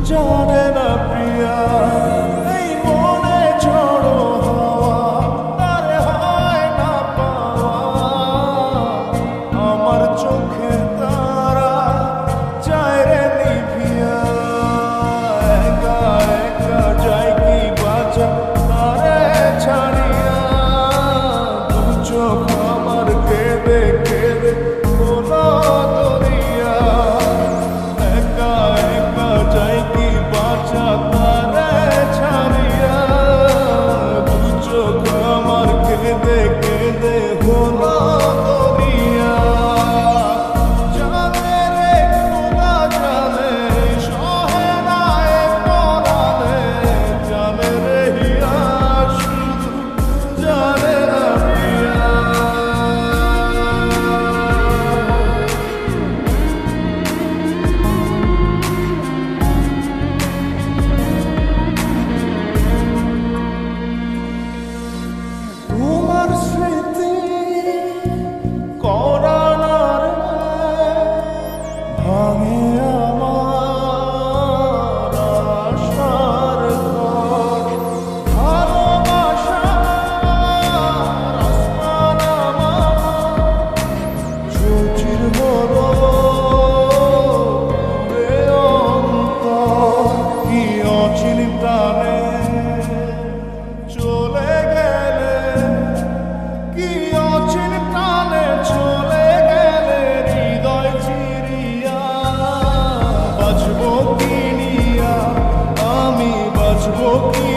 জানে না প্রিয়া এই মনে ঝড়ো হাওয়া তারে হয় না পাওয়া আমার চোখের তারা যায় রে নিভিয়া একা একা যায় কি বাঁচা তারে ছাড়িয়া দু চোখ আমার কেঁদে কেঁদে কোনো দরিয়া একা একা যায় কি বাঁচা তারে ছাড়িয়া দু চোখ আমার কেঁদে কেঁদে হলো দরিয়া জানে রে খোদা জানে সহে না এ পরাণে জানে রে হিয়া শুধু জানে না প্রিয়া তোমার স্মৃতি করানার ভাঙে আমার আশার ঘর ভালোবাসার আসমান আমার চৌচির হলো রে অন্তর কি অচিন প্রাণে চলে গেলে কি অচিন প্রাণে চলে গেলে হৃদয় চিরিয়া বাঁচবো কি নিয়া আমি বাঁচবো কি